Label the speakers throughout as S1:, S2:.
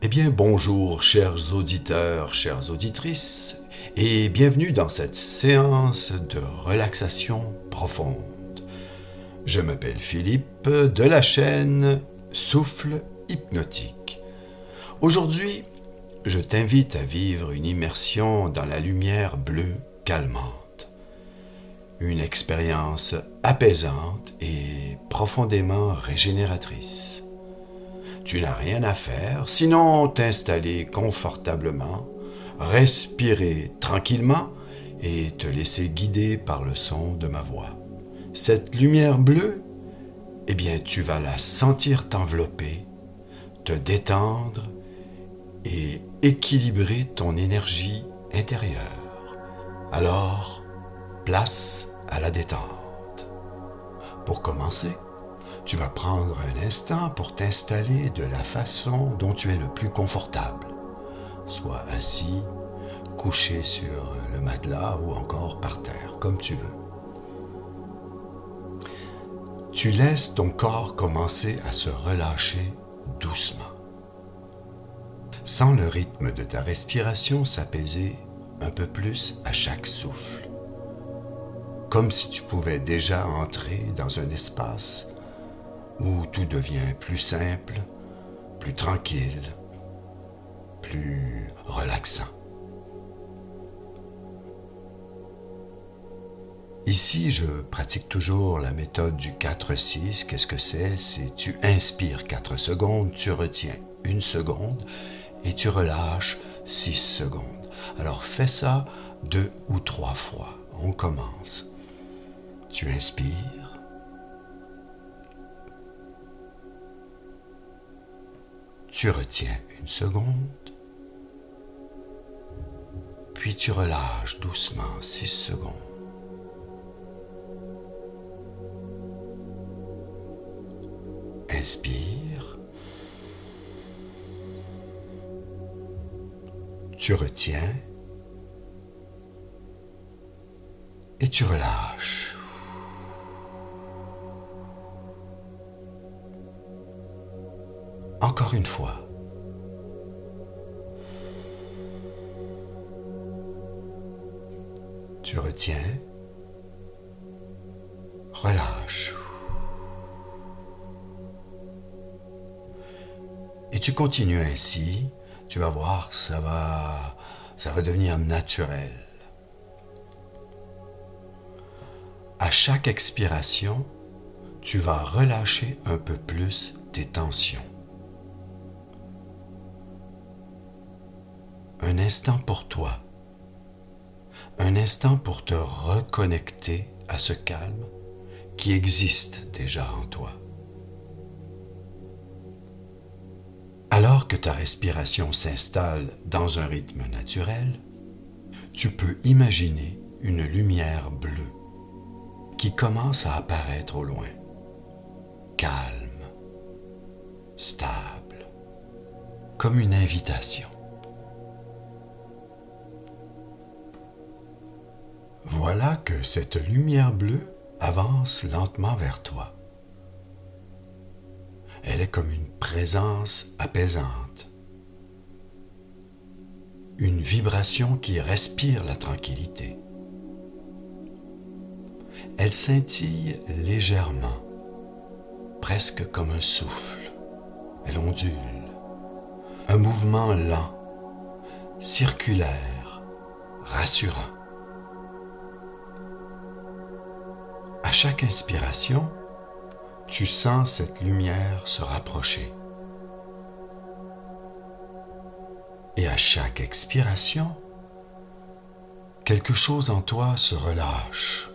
S1: Eh bien, bonjour, chers auditeurs, chères auditrices, et bienvenue dans cette séance de relaxation profonde. Je m'appelle Philippe de la chaîne Souffle Hypnotique. Aujourd'hui, je t'invite à vivre une immersion dans la lumière bleue calmante. Une expérience apaisante et profondément régénératrice. Tu n'as rien à faire, sinon t'installer confortablement, respirer tranquillement et te laisser guider par le son de ma voix. Cette lumière bleue, eh bien, tu vas la sentir t'envelopper, te détendre et équilibrer ton énergie intérieure. Alors, place à la détente. Pour commencer, tu vas prendre un instant pour t'installer de la façon dont tu es le plus confortable. Sois assis, couché sur le matelas ou encore par terre, comme tu veux. Tu laisses ton corps commencer à se relâcher doucement. Sens le rythme de ta respiration s'apaiser un peu plus à chaque souffle. Comme si tu pouvais déjà entrer dans un espace où tout devient plus simple, plus tranquille, plus relaxant. Ici, je pratique toujours la méthode du 4-6. Qu'est-ce que c'est? C'est tu inspires 4 secondes, tu retiens 1 seconde et tu relâches 6 secondes. Alors fais ça 2 ou 3 fois. On commence. Tu inspires. Tu retiens 1 seconde, puis tu relâches doucement 6 secondes. Inspire. Tu retiens et tu relâches. Encore une fois. Tu retiens, relâche. Et tu continues ainsi, tu vas voir, ça va devenir naturel. À chaque expiration, tu vas relâcher un peu plus tes tensions. Un instant pour toi, un instant pour te reconnecter à ce calme qui existe déjà en toi. Alors que ta respiration s'installe dans un rythme naturel, tu peux imaginer une lumière bleue qui commence à apparaître au loin, calme, stable, comme une invitation. Voilà que cette lumière bleue avance lentement vers toi. Elle est comme une présence apaisante, une vibration qui respire la tranquillité. Elle scintille légèrement, presque comme un souffle. Elle ondule, un mouvement lent, circulaire, rassurant. À chaque inspiration, tu sens cette lumière se rapprocher. Et à chaque expiration, quelque chose en toi se relâche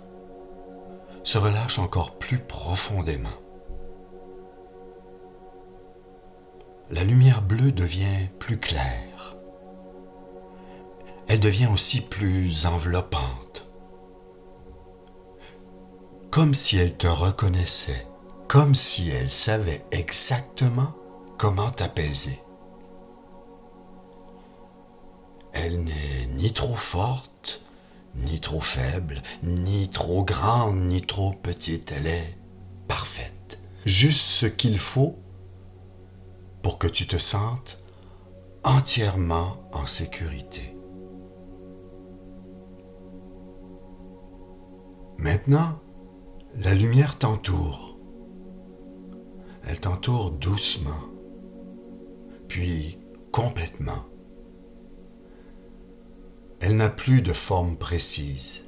S1: encore plus profondément. La lumière bleue devient plus claire. Elle devient aussi plus enveloppante. Comme si elle te reconnaissait, comme si elle savait exactement comment t'apaiser. Elle n'est ni trop forte, ni trop faible, ni trop grande, ni trop petite. Elle est parfaite. Juste ce qu'il faut pour que tu te sentes entièrement en sécurité. Maintenant, la lumière t'entoure. Elle t'entoure doucement, puis complètement. Elle n'a plus de forme précise.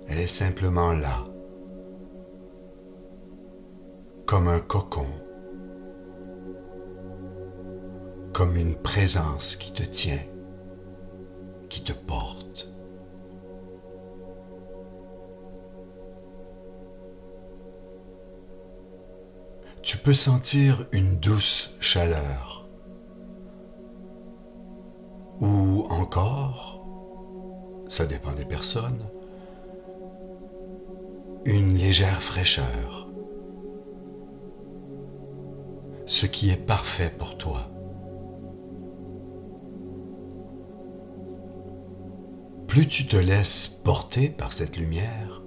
S1: Elle est simplement là, comme un cocon, comme une présence qui te tient, qui te porte. Tu peux sentir une douce chaleur, ou encore, ça dépend des personnes, une légère fraîcheur, ce qui est parfait pour toi. Plus tu te laisses porter par cette lumière,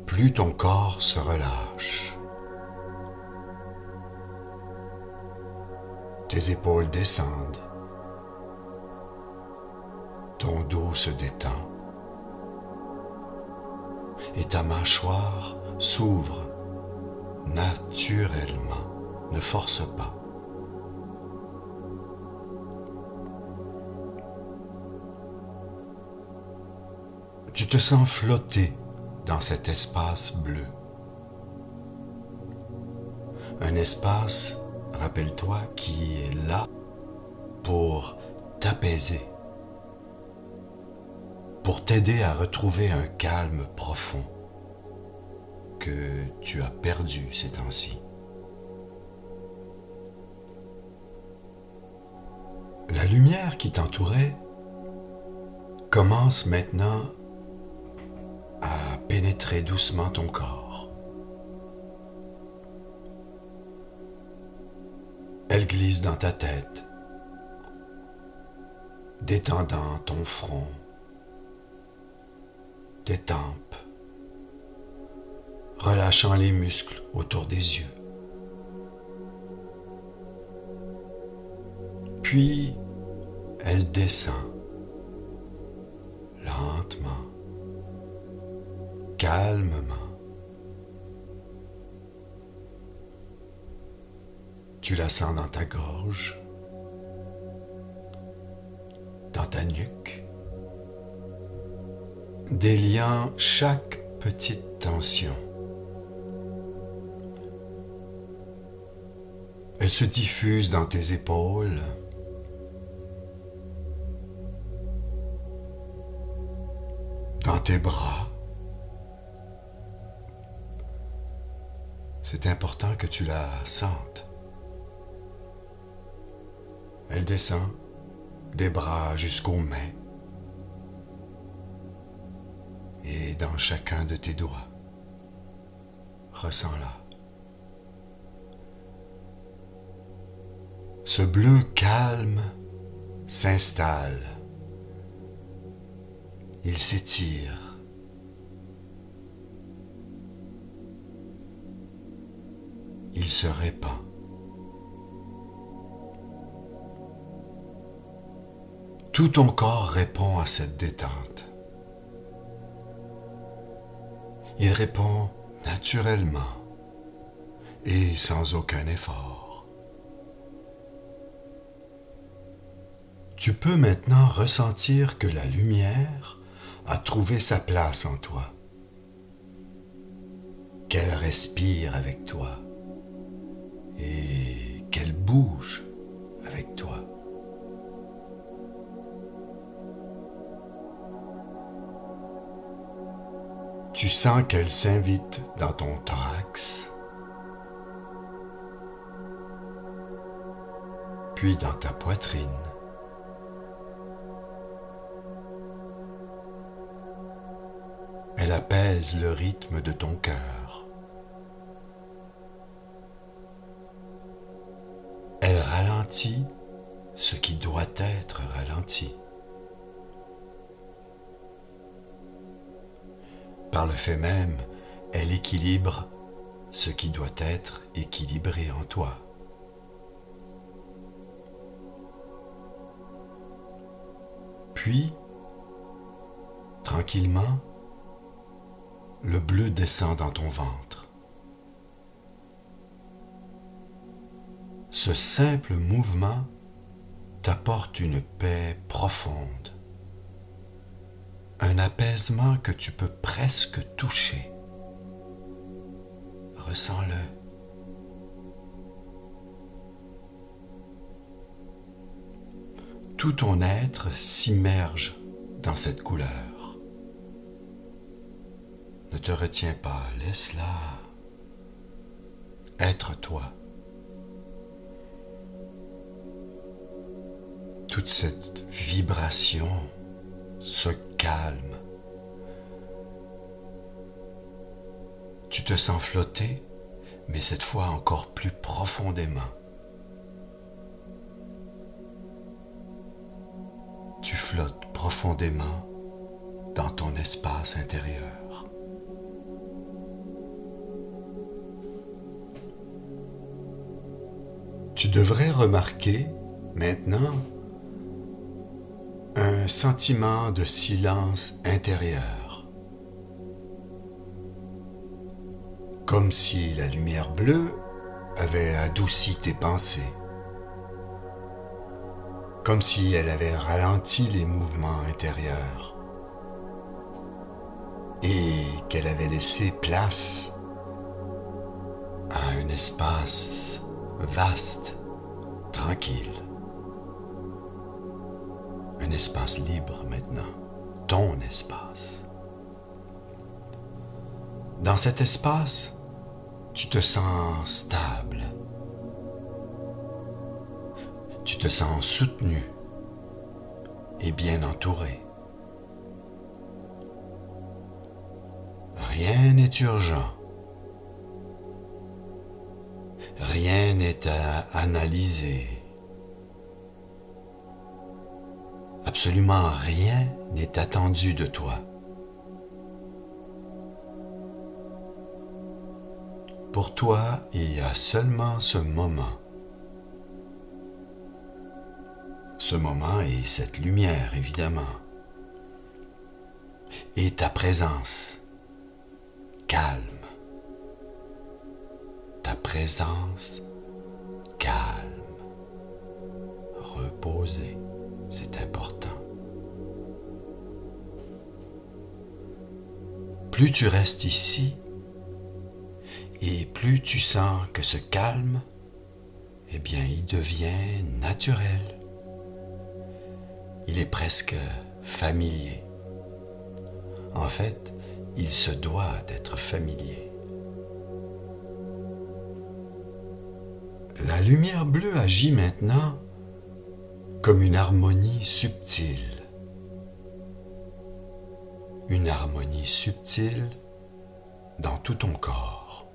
S1: plus ton corps se relâche. Tes épaules descendent, ton dos se détend et ta mâchoire s'ouvre naturellement. Ne force pas. Tu te sens flotter dans cet espace bleu. Un espace, rappelle-toi, qui est là pour t'apaiser, pour t'aider à retrouver un calme profond que tu as perdu ces temps-ci. La lumière qui t'entourait commence maintenant à pénétrer doucement ton corps. Elle glisse dans ta tête, détendant ton front, tes tempes, relâchant les muscles autour des yeux. Puis, elle descend, lentement, calmement. Tu la sens dans ta gorge, dans ta nuque, déliant chaque petite tension. Elle se diffuse dans tes épaules, dans tes bras. C'est important que tu la sentes. Elle descend des bras jusqu'aux mains et dans chacun de tes doigts. Ressens-la. Ce bleu calme s'installe. Il s'étire. Il se répand. Tout ton corps répond à cette détente. Il répond naturellement et sans aucun effort. Tu peux maintenant ressentir que la lumière a trouvé sa place en toi, qu'elle respire avec toi et qu'elle bouge avec toi. Tu sens qu'elle s'invite dans ton thorax, puis dans ta poitrine. Elle apaise le rythme de ton cœur. Elle ralentit ce qui doit être ralenti. Par le fait même, elle équilibre ce qui doit être équilibré en toi. Puis, tranquillement, le bleu descend dans ton ventre. Ce simple mouvement t'apporte une paix profonde, un apaisement que tu peux presque toucher. Ressens-le. Tout ton être s'immerge dans cette couleur. Ne te retiens pas, laisse-la être toi. Toute cette vibration se calme. Tu te sens flotter, mais cette fois encore plus profondément. Tu flottes profondément dans ton espace intérieur. Tu devrais remarquer maintenant un sentiment de silence intérieur. Comme si la lumière bleue avait adouci tes pensées. Comme si elle avait ralenti les mouvements intérieurs. Et qu'elle avait laissé place à un espace vaste, tranquille. Un espace libre maintenant, ton espace. Dans cet espace, tu te sens stable. Tu te sens soutenu et bien entouré. Rien n'est urgent. Rien n'est à analyser. Absolument rien n'est attendu de toi. Pour toi, il y a seulement ce moment. Ce moment et cette lumière, évidemment. Et ta présence, calme. Ta présence, calme. Reposée, c'est important. Plus tu restes ici, et plus tu sens que ce calme, eh bien, il devient naturel. Il est presque familier. En fait, il se doit d'être familier. La lumière bleue agit maintenant comme une harmonie subtile. Une harmonie subtile dans tout ton corps.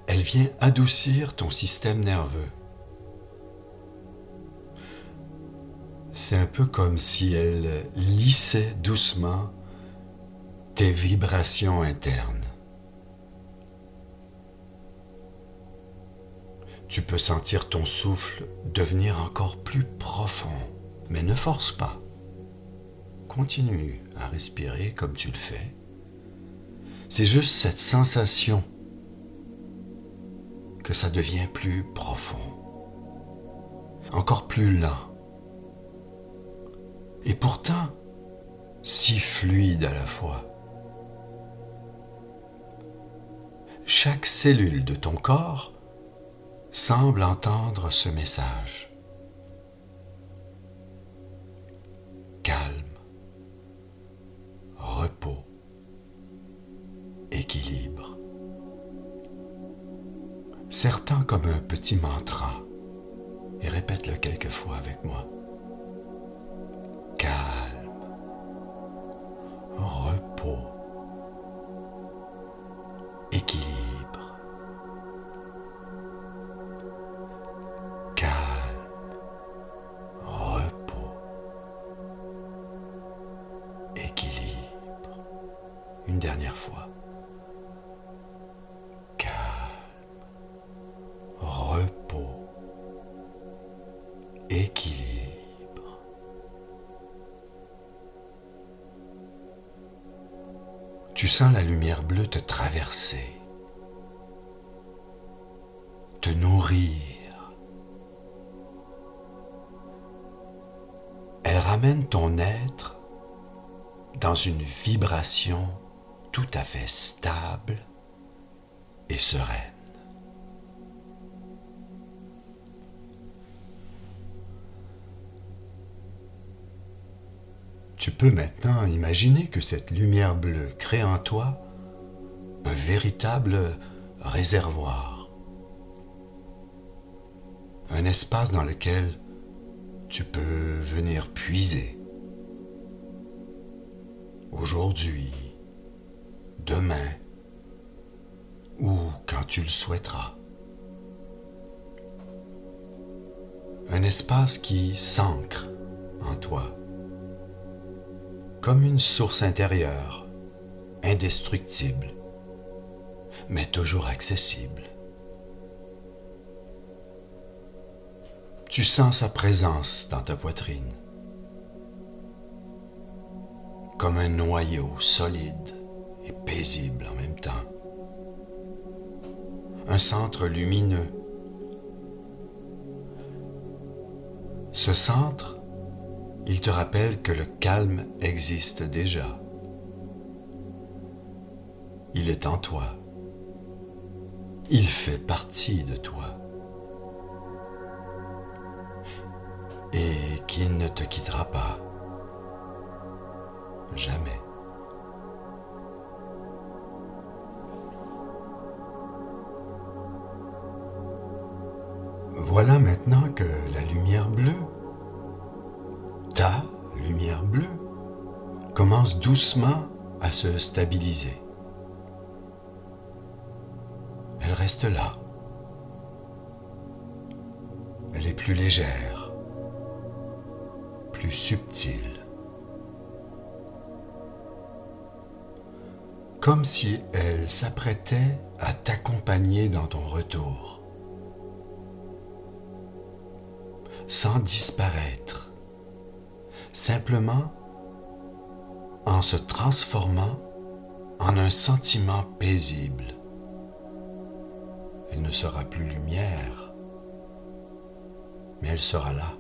S1: Elle vient adoucir ton système nerveux. C'est un peu comme si elle lissait doucement tes vibrations internes. Tu peux sentir ton souffle devenir encore plus profond, mais ne force pas. Continue à respirer comme tu le fais. C'est juste cette sensation que ça devient plus profond, encore plus lent. Et pourtant, si fluide à la fois. Chaque cellule de ton corps semble entendre ce message. Calme, repos, équilibre. Serre-t'en comme un petit mantra et répète-le quelques fois avec moi. Calme, repos, équilibre. Calme, repos, équilibre. Une dernière fois. Calme, repos, équilibre. Tu sens la lumière bleue te traverser, te nourrir. Elle ramène ton être dans une vibration tout à fait stable et sereine. Tu peux maintenant imaginer que cette lumière bleue crée en toi un véritable réservoir, un espace dans lequel tu peux venir puiser aujourd'hui, demain ou quand tu le souhaiteras. Un espace qui s'ancre en toi, comme une source intérieure, indestructible, mais toujours accessible. Tu sens sa présence dans ta poitrine, comme un noyau solide et paisible en même temps. Un centre lumineux. Ce centre, il te rappelle que le calme existe déjà. Il est en toi. Il fait partie de toi. Et qu'il ne te quittera pas. Jamais. Voilà maintenant que la lumière bleue, ta lumière bleue, commence doucement à se stabiliser. Elle reste là. Elle est plus légère, plus subtile. Comme si elle s'apprêtait à t'accompagner dans ton retour, sans disparaître, simplement en se transformant en un sentiment paisible. Elle ne sera plus lumière, mais elle sera là.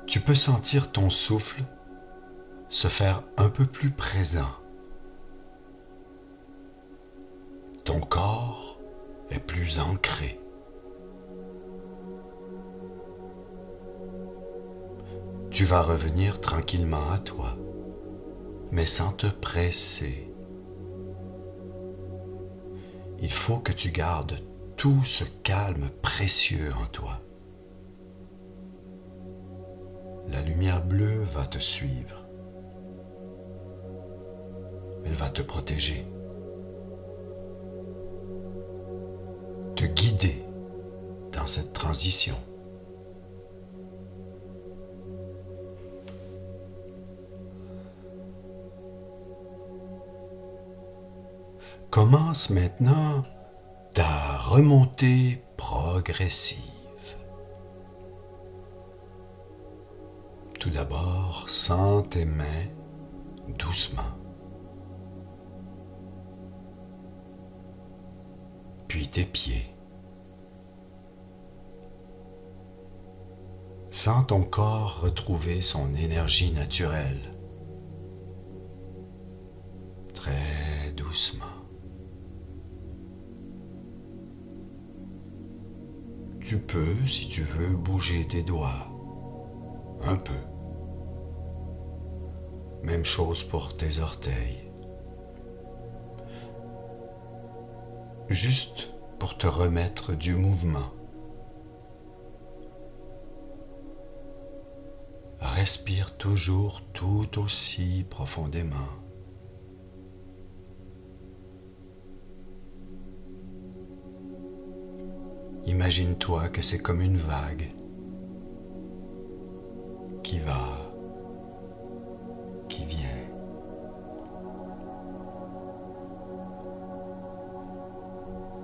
S1: Tu peux sentir ton souffle se faire un peu plus présent. Ton corps est plus ancré. Tu vas revenir tranquillement à toi, mais sans te presser. Il faut que tu gardes tout ce calme précieux en toi. La lumière bleue va te suivre. Elle va te protéger, te guider dans cette transition. Commence maintenant ta remontée progressive. Tout d'abord, sens tes mains doucement. Puis tes pieds. Sens ton corps retrouver son énergie naturelle. Très doucement. Tu peux, si tu veux, bouger tes doigts. Un peu. Même chose pour tes orteils. Juste pour te remettre du mouvement. Respire toujours tout aussi profondément. Imagine-toi que c'est comme une vague qui va, qui vient.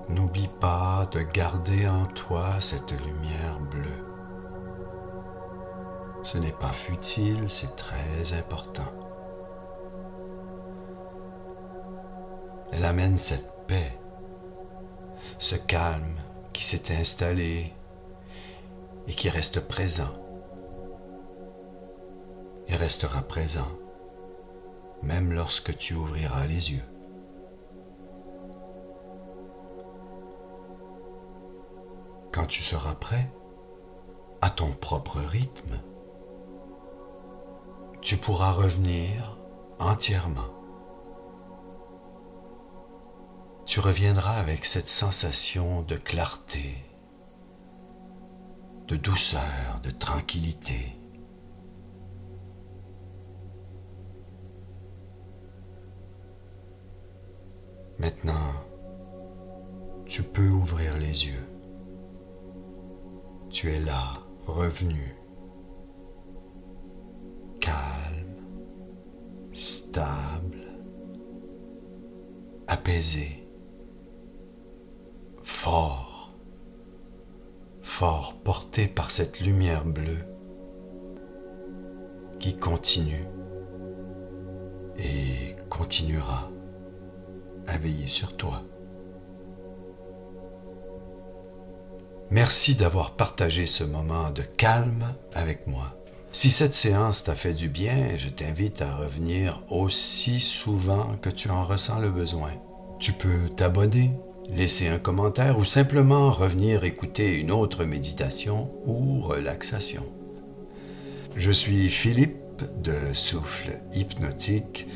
S1: N'oublie pas de garder en toi cette lumière bleue. Ce n'est pas futile, c'est très important. Elle amène cette paix, ce calme qui s'est installé et qui reste présent et restera présent même lorsque tu ouvriras les yeux. Quand tu seras prêt, à ton propre rythme, tu pourras revenir entièrement. Tu reviendras avec cette sensation de clarté, de douceur, de tranquillité. Maintenant, tu peux ouvrir les yeux. Tu es là, revenu, calme, stable, apaisé, fort, porté par cette lumière bleue qui continue et continuera à veiller sur toi. Merci d'avoir partagé ce moment de calme avec moi. Si cette séance t'a fait du bien, je t'invite à revenir aussi souvent que tu en ressens le besoin. Tu peux t'abonner, laisser un commentaire ou simplement revenir écouter une autre méditation ou relaxation. Je suis Philippe de Souffle Hypnotique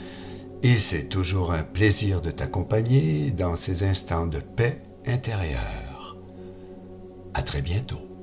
S1: et c'est toujours un plaisir de t'accompagner dans ces instants de paix intérieure. À très bientôt.